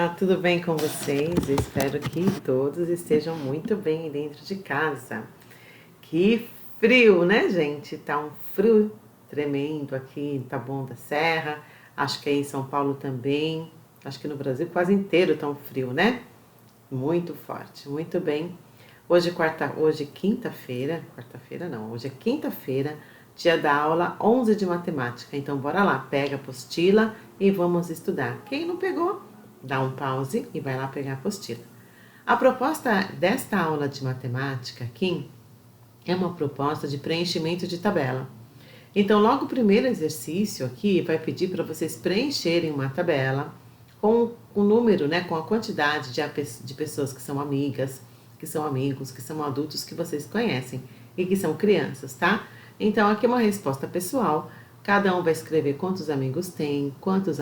Olá, tudo bem com vocês? Eu espero que todos estejam muito bem dentro de casa. Que frio, né, gente? Tá um frio tremendo aqui em Taboão da Serra. Acho que aí em São Paulo também. Acho que no Brasil quase inteiro tá um frio, né? Muito forte, muito bem. Hoje é quinta-feira, quarta-feira não, hoje é quinta-feira, dia da aula 11 de matemática. Então bora lá, pega a apostila e vamos estudar. Quem não pegou, dá um pause e vai lá pegar a apostila. A proposta desta aula de matemática aqui é uma proposta de preenchimento de tabela. Então, logo o primeiro exercício aqui vai pedir para vocês preencherem uma tabela com o número, né, com a quantidade de pessoas que são amigas, que são amigos, que são adultos que vocês conhecem e que são crianças, tá? Então, aqui é uma resposta pessoal. Cada um vai escrever quantos amigos tem, quantos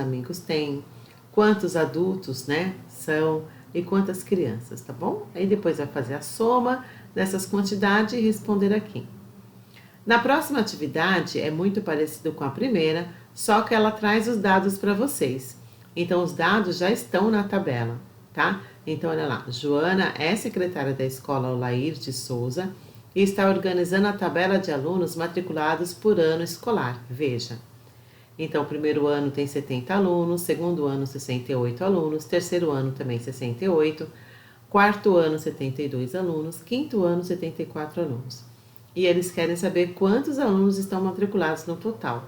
adultos, né, são e quantas crianças, tá bom? Aí depois vai fazer a soma dessas quantidades e responder aqui. Na próxima atividade é muito parecido com a primeira, só que ela traz os dados para vocês. Então, os dados já estão na tabela, tá? Então, olha lá, Joana é secretária da escola Olair de Souza e está organizando a tabela de alunos matriculados por ano escolar. Veja. Então, o primeiro ano tem 70 alunos, segundo ano 68 alunos, terceiro ano também 68, quarto ano 72 alunos, quinto ano 74 alunos. E eles querem saber quantos alunos estão matriculados no total.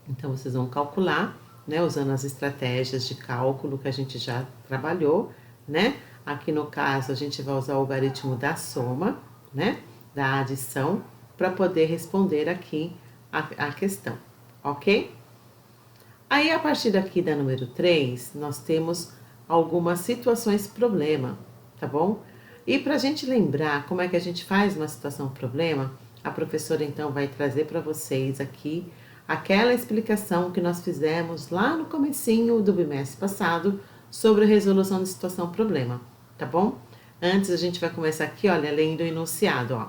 Então, vocês vão calcular, né, usando as estratégias de cálculo que a gente já trabalhou, né? Aqui no caso, a gente vai usar o algoritmo da soma, né, da adição, para poder responder aqui a questão, ok? Aí, a partir daqui da número 3, nós temos algumas situações problema, tá bom? E para a gente lembrar como é que a gente faz uma situação problema, a professora então vai trazer para vocês aqui aquela explicação que nós fizemos lá no comecinho do bimestre passado sobre a resolução de situação problema, tá bom? Antes a gente vai começar aqui, olha, lendo o enunciado, ó.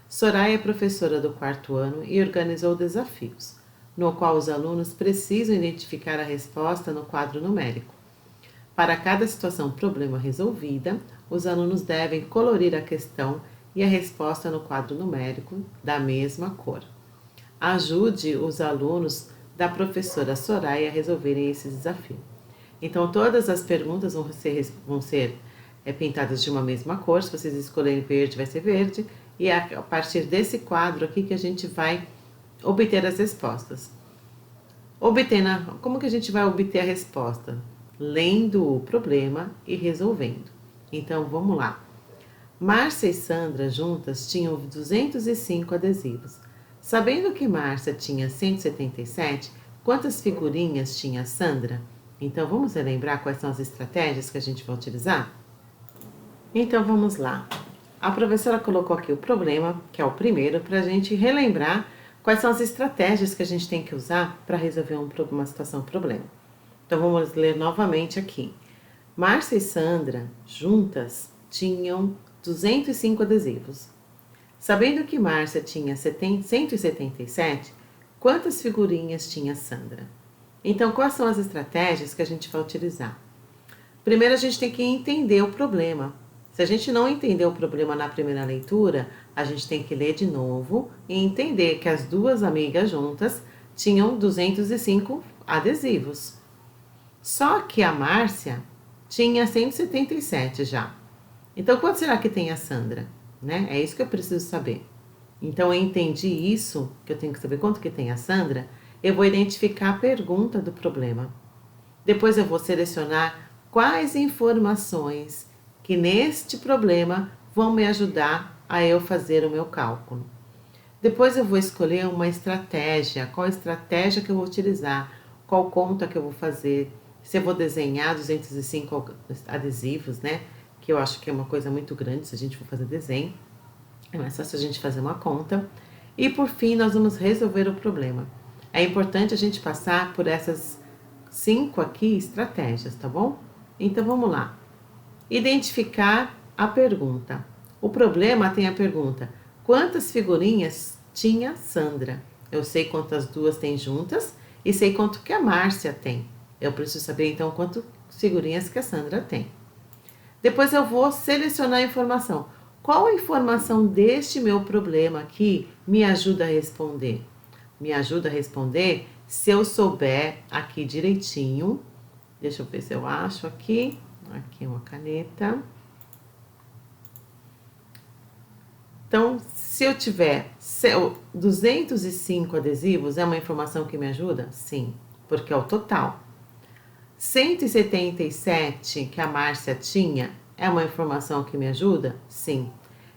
Soraya é professora do quarto ano e organizou desafios, no qual os alunos precisam identificar a resposta no quadro numérico. Para cada situação problema resolvida, os alunos devem colorir a questão e a resposta no quadro numérico da mesma cor. Ajude os alunos da professora Soraya a resolverem esse desafio. Então, todas as perguntas vão ser pintadas de uma mesma cor. Se vocês escolherem verde, vai ser verde. E é a partir desse quadro aqui que a gente vai obter as respostas. Como que a gente vai obter a resposta? Lendo o problema e resolvendo. Então, vamos lá. Márcia e Sandra juntas tinham 205 adesivos. Sabendo que Márcia tinha 177, quantas figurinhas tinha Sandra? Então, vamos relembrar quais são as estratégias que a gente vai utilizar? Então, vamos lá. A professora colocou aqui o problema, que é o primeiro, para a gente relembrar quais são as estratégias que a gente tem que usar para resolver uma situação problema. Então, vamos ler novamente aqui. Márcia e Sandra, juntas, tinham 205 adesivos. Sabendo que Márcia tinha 177, quantas figurinhas tinha Sandra? Então, quais são as estratégias que a gente vai utilizar? Primeiro, a gente tem que entender o problema. Se a gente não entender o problema na primeira leitura, a gente tem que ler de novo e entender que as duas amigas juntas tinham 205 adesivos. Só que a Márcia tinha 177 já. Então, quanto será que tem a Sandra? Né? É isso que eu preciso saber. Então, eu entendi isso, que eu tenho que saber quanto que tem a Sandra, eu vou identificar a pergunta do problema. Depois eu vou selecionar quais informações que neste problema vão me ajudar a eu fazer o meu cálculo. Depois eu vou escolher uma estratégia, qual estratégia que eu vou utilizar, qual conta que eu vou fazer, se eu vou desenhar 205 adesivos, né? Que eu acho que é uma coisa muito grande se a gente for fazer desenho. É mais fácil a gente fazer uma conta. E por fim, nós vamos resolver o problema. É importante a gente passar por essas 5 aqui estratégias, tá bom? Então vamos lá. Identificar a pergunta. O problema tem a pergunta: quantas figurinhas tinha Sandra? Eu sei quantas duas tem juntas e sei quanto que a Márcia tem. Eu preciso saber então figurinhas que a Sandra tem. Depois eu vou selecionar a informação. Qual a informação deste meu problema aqui me ajuda a responder? Me ajuda a responder se eu souber aqui direitinho. Deixa eu ver se eu acho aqui. Aqui uma caneta. Então, se eu tiver 205 adesivos, é uma informação que me ajuda? Sim, porque é o total. 177 que a Márcia tinha, é uma informação que me ajuda? Sim.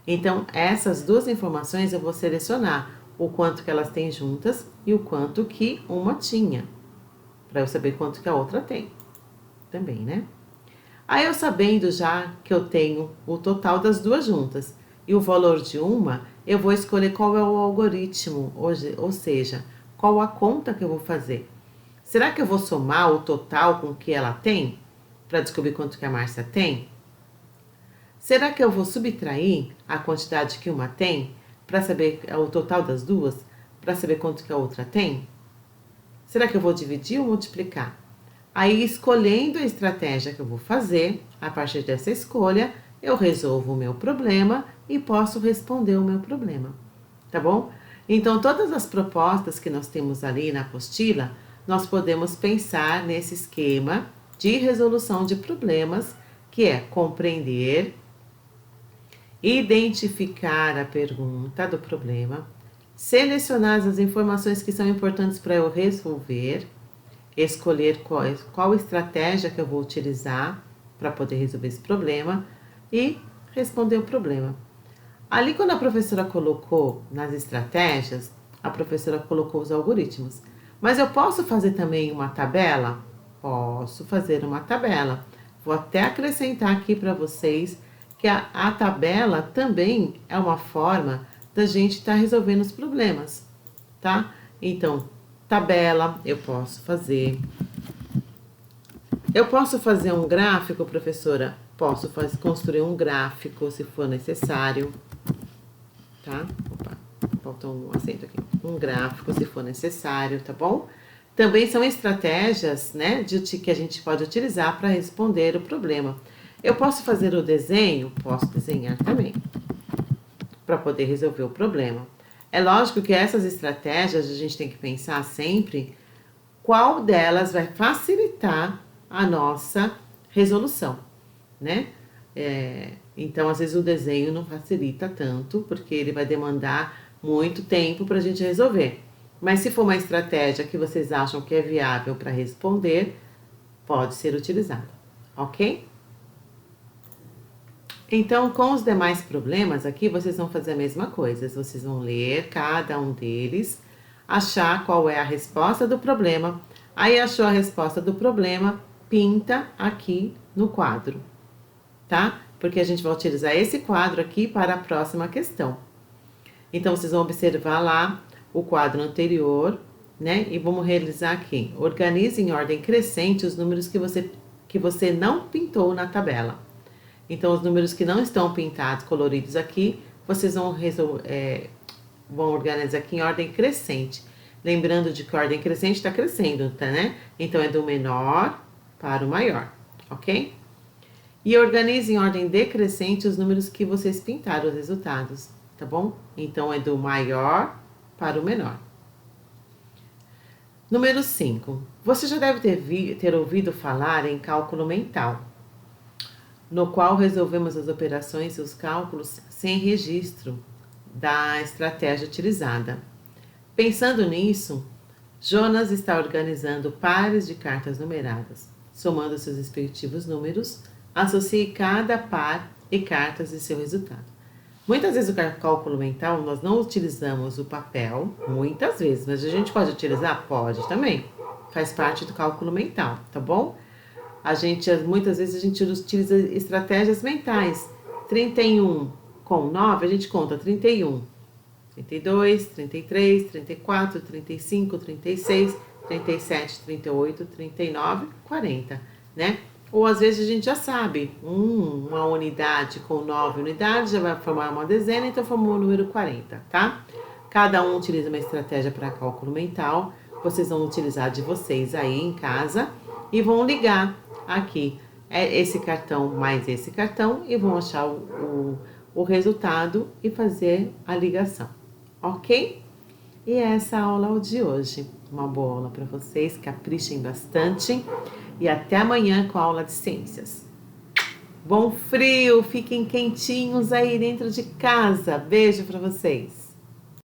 Então, essas duas informações eu vou selecionar o quanto que elas têm juntas e o quanto que uma tinha, para eu saber quanto que a outra tem. Também, né? Aí eu sabendo já que eu tenho o total das duas juntas e o valor de uma, eu vou escolher qual é o algoritmo, ou seja, qual a conta que eu vou fazer. Será que eu vou somar o total com o que ela tem, para descobrir quanto que a Márcia tem? Será que eu vou subtrair a quantidade que uma tem, para saber o total das duas, para saber quanto que a outra tem? Será que eu vou dividir ou multiplicar? Aí, escolhendo a estratégia que eu vou fazer, a partir dessa escolha, eu resolvo o meu problema e posso responder o meu problema, tá bom? Então, todas as propostas que nós temos ali na apostila, nós podemos pensar nesse esquema de resolução de problemas, que é compreender, identificar a pergunta do problema, selecionar as informações que são importantes para eu resolver, escolher qual estratégia que eu vou utilizar para poder resolver esse problema e responder o problema. Ali, quando a professora colocou nas estratégias, a professora colocou os algoritmos. Mas eu posso fazer também uma tabela? Posso fazer uma tabela. Vou até acrescentar aqui para vocês que a tabela também é uma forma da gente estar resolvendo os problemas, tá? Então, tabela eu posso fazer. Eu posso fazer um gráfico, professora? Posso construir um gráfico se for necessário, tá? Opa, faltou um acento aqui. Um gráfico se for necessário, tá bom? Também são estratégias, né, que a gente pode utilizar para responder o problema. Eu posso fazer o desenho? Posso desenhar também, para poder resolver o problema. É lógico que essas estratégias a gente tem que pensar sempre qual delas vai facilitar a nossa resolução, né? Então, às vezes o desenho não facilita tanto, porque ele vai demandar muito tempo para a gente resolver. Mas se for uma estratégia que vocês acham que é viável para responder, pode ser utilizada, ok? Então, com os demais problemas aqui, vocês vão fazer a mesma coisa. Vocês vão ler cada um deles, achar qual é a resposta do problema. Aí, achou a resposta do problema, pinta aqui no quadro, tá? Porque a gente vai utilizar esse quadro aqui para a próxima questão. Então, vocês vão observar lá o quadro anterior, né? E vamos realizar aqui. Organize em ordem crescente os números que você não pintou na tabela. Então, os números que não estão pintados, coloridos aqui, vocês vão organizar aqui em ordem crescente. Lembrando de que a ordem crescente está crescendo, tá, né? Então, é do menor para o maior, ok? E organize em ordem decrescente os números que vocês pintaram, os resultados, tá bom? Então, é do maior para o menor. Número 5. Você já deve ter ouvido falar em cálculo mental, no qual resolvemos as operações e os cálculos sem registro da estratégia utilizada. Pensando nisso, Jonas está organizando pares de cartas numeradas. Somando seus respectivos números, associe cada par e cartas e seu resultado. Muitas vezes o cálculo mental nós não utilizamos o papel, muitas vezes, mas a gente pode utilizar? Pode também. Faz parte do cálculo mental, tá bom? Muitas vezes a gente utiliza estratégias mentais. 31 com 9, a gente conta 31, 32, 33, 34, 35, 36, 37, 38, 39, 40, né? Ou às vezes a gente já sabe, uma unidade com 9 unidades já vai formar uma dezena, então formou o número 40, tá? Cada um utiliza uma estratégia para cálculo mental, vocês vão utilizar de vocês aí em casa e vão ligar aqui esse cartão mais esse cartão e vão achar o resultado e fazer a ligação, ok? E essa é a aula de hoje. Uma boa aula para vocês, caprichem bastante e até amanhã com a aula de ciências. Bom frio, fiquem quentinhos aí dentro de casa. Beijo para vocês.